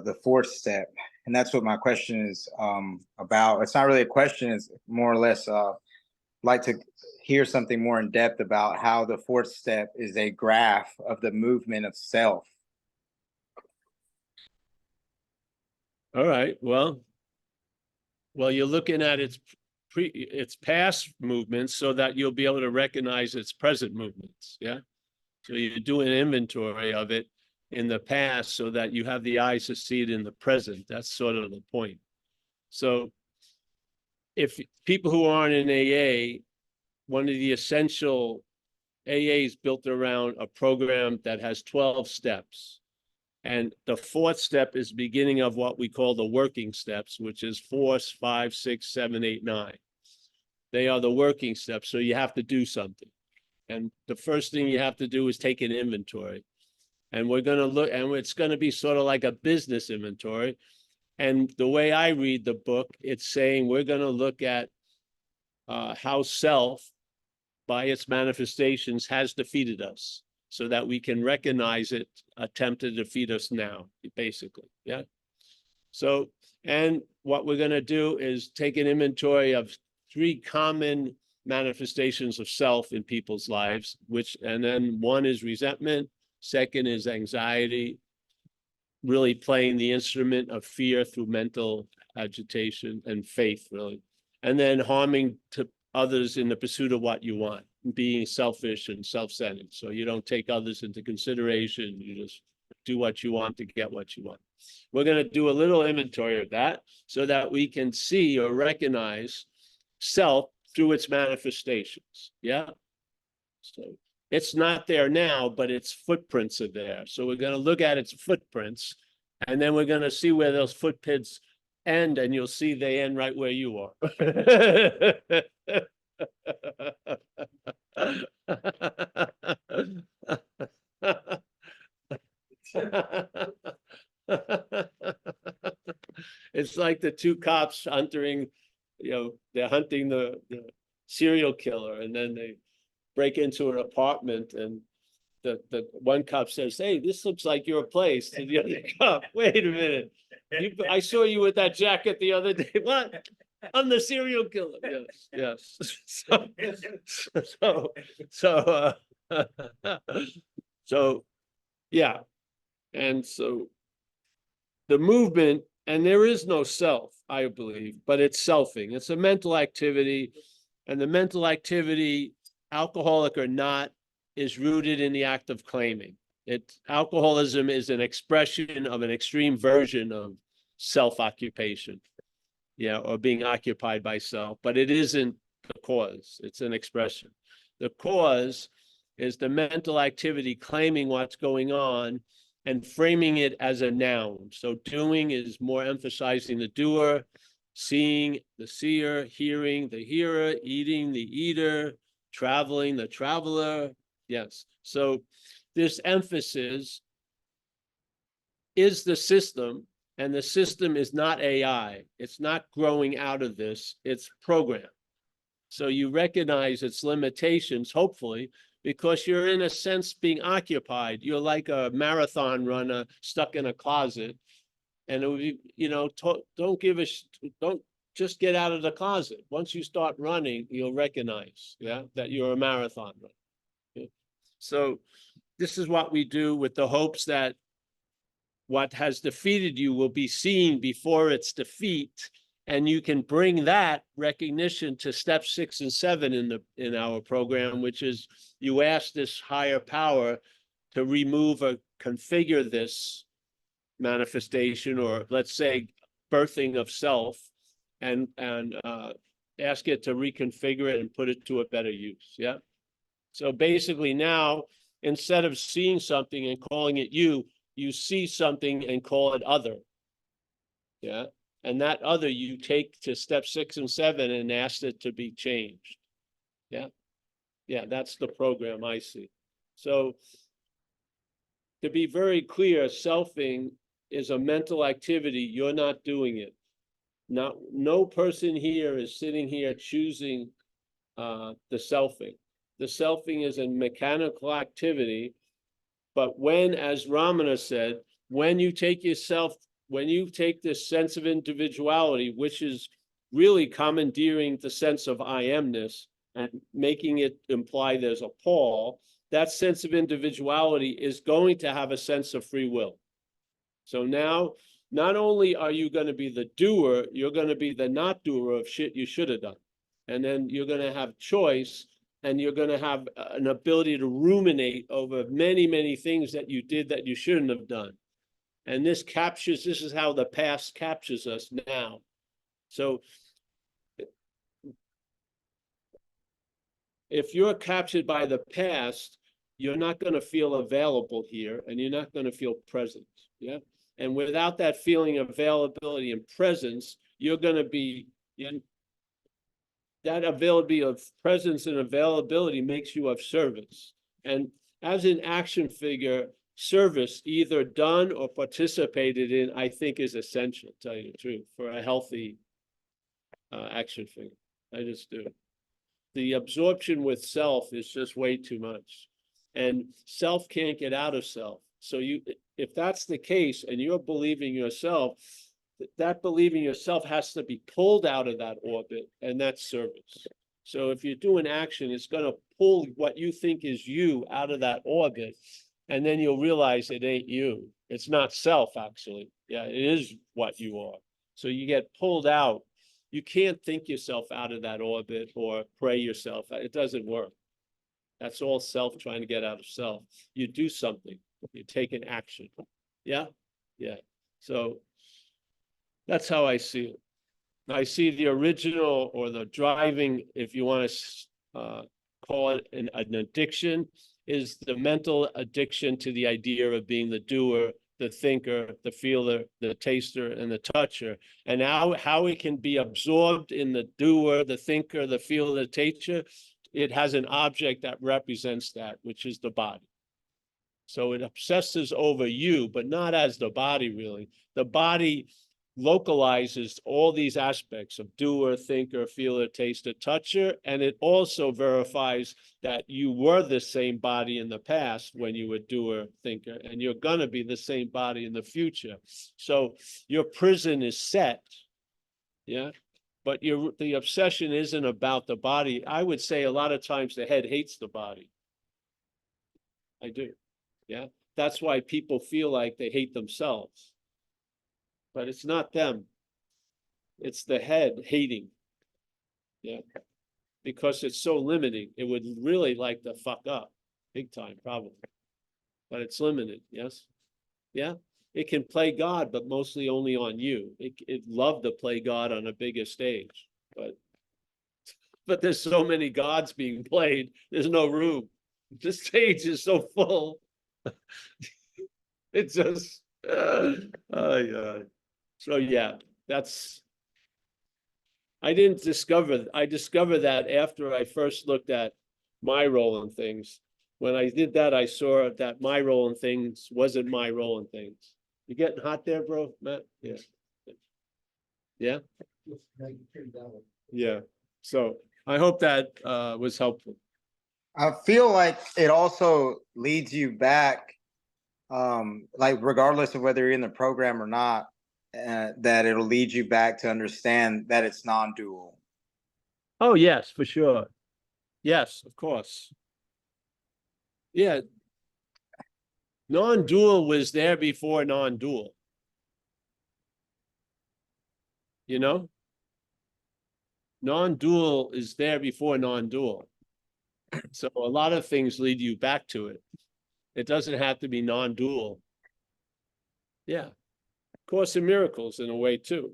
the fourth step, and that's what my question is about. It's not really a question; it's more or less like to hear something more in depth about how the fourth step is a graph of the movement of self. All right. Well, you're looking at its past movements so that you'll be able to recognize its present movements. Yeah. So you do an inventory of it in the past so that you have the eyes to see it in the present. That's sort of the point. So if people who aren't in AA, one of the essential AA is built around a program that has 12 steps. And the fourth step is beginning of what we call the working steps, which is 4, 5, 6, 7, 8, 9. They are the working steps. So you have to do something. And the first thing you have to do is take an inventory. And we're going to look, and it's going to be sort of like a business inventory. And the way I read the book, it's saying we're going to look at how self, by its manifestations, has defeated us so that we can recognize it, attempt to defeat us now, basically. Yeah. So, and what we're going to do is take an inventory of 3 common manifestations of self in people's lives, and then one is resentment, second is anxiety, really playing the instrument of fear through mental agitation, and faith, really. And then harming to others in the pursuit of what you want, being selfish and self-centered. So you don't take others into consideration. You just do what you want to get what you want. We're going to do a little inventory of that so that we can see or recognize self through its manifestations. Yeah. So it's not there now, but its footprints are there. So we're going to look at its footprints, and then we're going to see where those footprints end, and you'll see they end right where you are. It's like the 2 cops hunting, they're hunting the serial killer, and then they break into an apartment, and the one cop says, "Hey, this looks like your place." And the other cop, "Wait a minute, I saw you with that jacket the other day." "What? I'm the serial killer." Yes. So yeah. And so the movement, and there is no self, I believe, but it's selfing. It's a mental activity, and the mental activity, alcoholic or not, is rooted in the act of claiming. Alcoholism is an expression of an extreme version of self-occupation, or being occupied by self, but it isn't the cause. It's an expression. The cause is the mental activity claiming what's going on and framing it as a noun. So doing is more emphasizing the doer, seeing the seer, hearing the hearer, eating the eater, traveling the traveler. Yes. So this emphasis is the system, and the system is not AI. It's not growing out of this, it's programmed. So you recognize its limitations, hopefully, because you're in a sense being occupied. You're like a marathon runner stuck in a closet. And it would be, don't just get out of the closet. Once you start running, you'll recognize, that you're a marathon runner. Yeah. So this is what we do with the hopes that what has defeated you will be seen before its defeat, and you can bring that recognition to step 6 and 7 in our program, which is you ask this higher power to remove or configure this manifestation, or let's say birthing of self, and ask it to reconfigure it and put it to a better use. Yeah. So basically now, instead of seeing something and calling it you see something and call it other. Yeah. And that other you take to step 6 and 7 and ask it to be changed. Yeah. Yeah, that's the program I see. So to be very clear, selfing is a mental activity. You're not doing it. No person here is sitting here choosing the selfing. The selfing is a mechanical activity. But when, as Ramana said, when you take yourself when you take this sense of individuality, which is really commandeering the sense of I amness and making it imply there's a Paul, that sense of individuality is going to have a sense of free will. So now, not only are you going to be the doer, you're going to be the not doer of shit you should have done. And then you're going to have choice, and you're going to have an ability to ruminate over many, many things that you did that you shouldn't have done. And this is how the past captures us now. So if you're captured by the past, you're not going to feel available here, and you're not going to feel present. Yeah. And without that feeling of availability and presence, you're going to be in that availability of presence and availability makes you of service. And as an action figure, service either done or participated in, I think is essential, to tell you the truth, for a healthy action figure. I just do. The absorption with self is just way too much. And self can't get out of self. So if that's the case and you're believing yourself, that believing yourself has to be pulled out of that orbit, and that's service. So if you're doing action, it's going to pull what you think is you out of that orbit, and then you'll realize it ain't you. It's not self, actually. Yeah, it is what you are. So you get pulled out. You can't think yourself out of that orbit or pray yourself. It doesn't work. That's all self trying to get out of self. You do something. You take an action. Yeah? Yeah. So that's how I see it. I see the original, or the driving, if you want to call it an addiction, is the mental addiction to the idea of being the doer, the thinker, the feeler, the taster, and the toucher. And how it can be absorbed in the doer, the thinker, the feeler, the taster. It has an object that represents that, which is the body. So it obsesses over you, but not as the body, really. The body localizes all these aspects of doer, thinker, feeler, taster, toucher, and it also verifies that you were the same body in the past when you were doer, thinker, and you're going to be the same body in the future. So your prison is set, yeah, but the obsession isn't about the body. I would say a lot of times the head hates the body. I do, yeah. That's why people feel like they hate themselves. But it's not them. It's the head hating. Yeah. Because it's so limiting. It would really like to fuck up big time, probably. But it's limited, yes? Yeah. It can play God, but mostly only on you. It loved to play God on a bigger stage. But there's so many gods being played, there's no room. The stage is so full. It just so yeah, I discovered that after I first looked at my role in things. When I did that, I saw that my role in things wasn't my role in things. You getting hot there, bro, Matt? Yeah. Yeah? Yeah. So I hope that was helpful. I feel like it also leads you back, like regardless of whether you're in the program or not, that it'll lead you back to understand that it's non-dual. Oh, yes, for sure. Yes, of course. Yeah. Non-dual was there before non-dual. You know? Non-dual is there before non-dual. So a lot of things lead you back to it. It doesn't have to be non-dual. Yeah. Course in Miracles in a way too.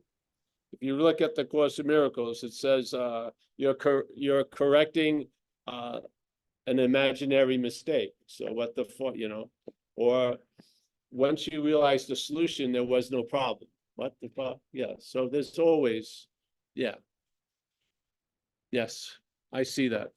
If you look at the Course in Miracles, it says you're correcting an imaginary mistake. So what the fuck, or once you realize the solution, there was no problem. What the fuck? Yeah. So there's always, yeah. Yes, I see that.